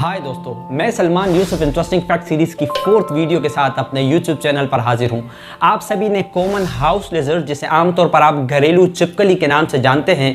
हाय दोस्तों, मैं Salman Yusuf interesting fact series की 4th वीडियो के साथ अपने यूट्यूब चैनल पर हाजिर हूं। आप सभी ने कॉमन हाउस लिजर्ड, जिसे आमतौर पर आप घरेलू छिपकली के नाम से जानते हैं,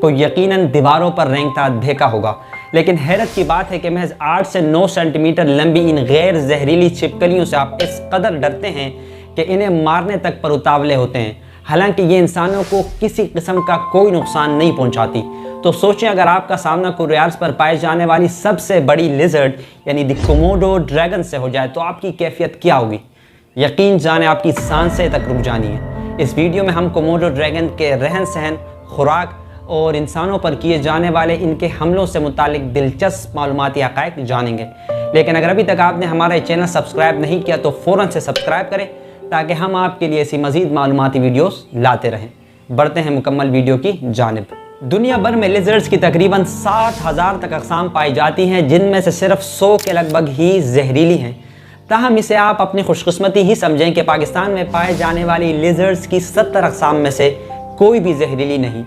को यकीनन दीवारों पर रेंगता देखा होगा। लेकिन हैरत की बात है कि महज 8 से 9 सेंटीमीटर लंबी इन गैर जहरीली छिपकलियों से आप इस कदर डरते हैं कि इन्हें मारने तक पर उतावले होते हैं। हालांकि ये इंसानों को किसी किस्म का कोई नुकसान नहीं पहुंचाती। तो सोचें, अगर आपका सामना कोरियाल्स पर पाई जाने वाली सबसे बड़ी लिजर्ड यानी द कोमोडो ड्रैगन से हो जाए तो आपकी कैफियत क्या होगी। यकीन जाने आपकी सांसें तक रुक जानी है। इस वीडियो में हम कोमोडो ड्रैगन के रहन सहन, खुराक और इंसानों पर किए जाने वाले इनके हमलों से मुतालिक दिलचस्प मालूमाती हक़ाइक़ जानेंगे। लेकिन अगर अभी तक आपने हमारा चैनल सब्सक्राइब नहीं किया तो फ़ौरन से सब्सक्राइब करें ताकि हम आपके लिए ऐसी मज़ीद मालूमाती वीडियोस लाते रहें। बढ़ते हैं मुकम्मल वीडियो की जानिब। दुनिया भर में लिजर्ड्स की तकरीबन 60,000 तक अक़साम पाई जाती हैं, जिनमें से सिर्फ 100 के लगभग ही जहरीली हैं। ताहम इसे आप अपनी खुशकिस्मती ही समझें कि पाकिस्तान में पाए जाने वाली लिजर्ड्स की 70 अक़साम में से कोई भी जहरीली नहीं।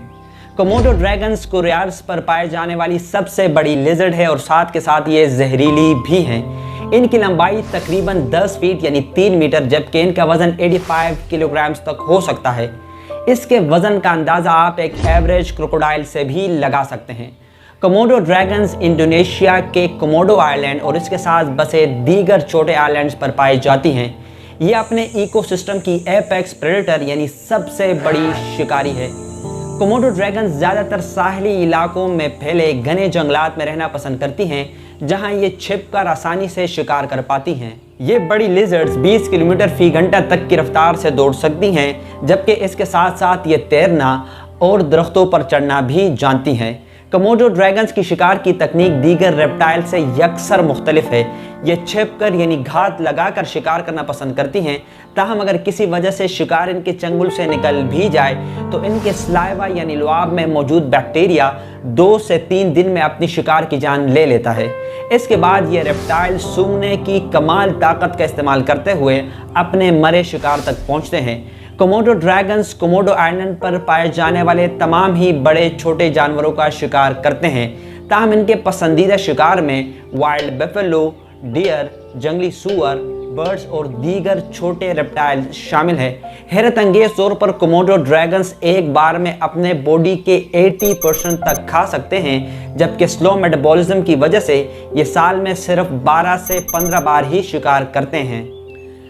कोमोडो ड्रैगन्स कोरियाल्स पर पाए जाने वाली सबसे बड़ी लिजर्ड है और साथ के साथ ये जहरीली भी हैं। इनकी लंबाई तकरीबन 10 फीट यानी 3 मीटर, जबकि इनका वज़न 85 किलोग्राम तक हो सकता है। इसके वज़न का अंदाज़ा आप एक एवरेज क्रोकोडाइल से भी लगा सकते हैं। कोमोडो ड्रैगन्स इंडोनेशिया के कोमोडो आइलैंड और इसके साथ बसे दीगर छोटे आइलैंड्स पर पाई जाती हैं। ये अपने इकोसिस्टम की एपेक्स प्रेडेटर यानी सबसे बड़ी शिकारी है। कोमोडो ड्रैगन्स ज़्यादातर साहली इलाकों में फैले घने जंगलात में रहना पसंद करती हैं, जहां ये छिपकर आसानी से शिकार कर पाती हैं। ये बड़ी लिजर्ड्स 20 किलोमीटर फी घंटा तक की रफ्तार से दौड़ सकती हैं, जबकि इसके साथ साथ ये तैरना और दरख्तों पर चढ़ना भी जानती हैं। कोमोडो ड्रैगन्स की शिकार की तकनीक दीगर रेप्टाइल से यकसर मुख्तलिफ है। ये छिपकर यानी घात लगाकर शिकार करना पसंद करती हैं। ताहम अगर किसी वजह से शिकार इनके चंगुल से निकल भी जाए तो इनके स्लाइवा यानी लुआब में मौजूद बैक्टीरिया 2 से 3 दिन में अपनी शिकार की जान ले लेता है। इसके बाद ये रेप्टाइल सूंघने की कमाल ताकत का इस्तेमाल करते हुए अपने मरे शिकार तक पहुँचते हैं। कोमोडो ड्रैगन्स कोमोडो आइलैंड पर पाए जाने वाले तमाम ही बड़े छोटे जानवरों का शिकार करते हैं। ताहम इनके पसंदीदा शिकार में वाइल्ड बेफेलो, डियर, जंगली सूअर, बर्ड्स और दीगर छोटे रेप्टाइल शामिल है। हैरत अंगेज तौर पर कोमोडो ड्रैगन्स एक बार में अपने बॉडी के 80% तक खा सकते हैं, जबकि स्लो मेटाबॉलिज्म की वजह से ये साल में सिर्फ 12 से 15 बार ही शिकार करते हैं।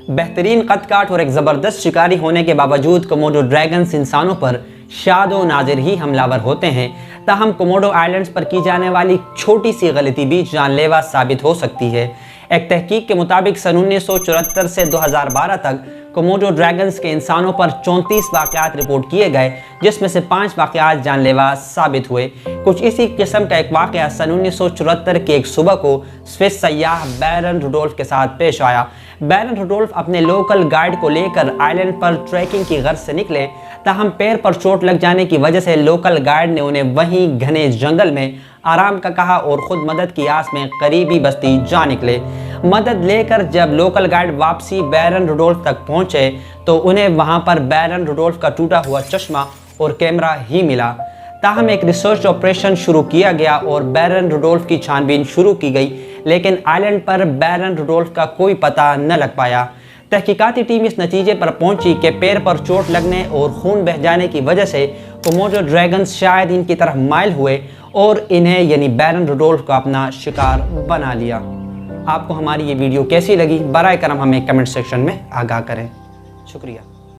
बेहतरीन कद-काट और एक ज़बरदस्त शिकारी होने के बावजूद कोमोडो ड्रैगन्स इंसानों पर शादो नाजिर ही हमलावर होते हैं। ताहम कोमोडो आइलैंड्स पर की जाने वाली छोटी सी गलती भी जानलेवा साबित हो सकती है। एक तहकीक के मुताबिक सन 1974 से 2012 तक कोमोडो ड्रैगन्स के इंसानों पर 34 वाक़यात रिपोर्ट किए गए, जिसमें से 5 वाक़यात जानलेवा साबित हुए। कुछ इसी किस्म का एक वाक़या सन 1974 की एक सुबह को स्विस सयाह बैरन रुडोल्फ के साथ पेश आया। बैरन रुडोल्फ अपने लोकल गाइड को लेकर आइलैंड पर ट्रैकिंग की गर्ज से निकले। ताहम पैर पर चोट लग जाने की वजह से लोकल गाइड ने उन्हें वहीं घने जंगल में आराम का कहा और ख़ुद मदद की आस में करीबी बस्ती जा निकले। मदद लेकर जब लोकल गाइड वापसी बैरन रुडोल्फ तक पहुंचे तो उन्हें वहां पर बैरन रुडोल्फ का टूटा हुआ चश्मा और कैमरा ही मिला। ताहम एक रिसर्च ऑपरेशन शुरू किया गया और बैरन रुडोल्फ की छानबीन शुरू की गई, लेकिन आइलैंड पर बैरन रुडोल्फ का कोई पता न लग पाया। तहकीकाती टीम इस नतीजे पर पहुंची कि पैर पर चोट लगने और खून बह जाने की वजह से कोमोडो ड्रैगन्स शायद इनकी तरफ माइल हुए और इन्हें यानी बैरन रुडोल्फ को अपना शिकार बना लिया। आपको हमारी ये वीडियो कैसी लगी? बराए करम हमें कमेंट सेक्शन में आगाह करें। शुक्रिया।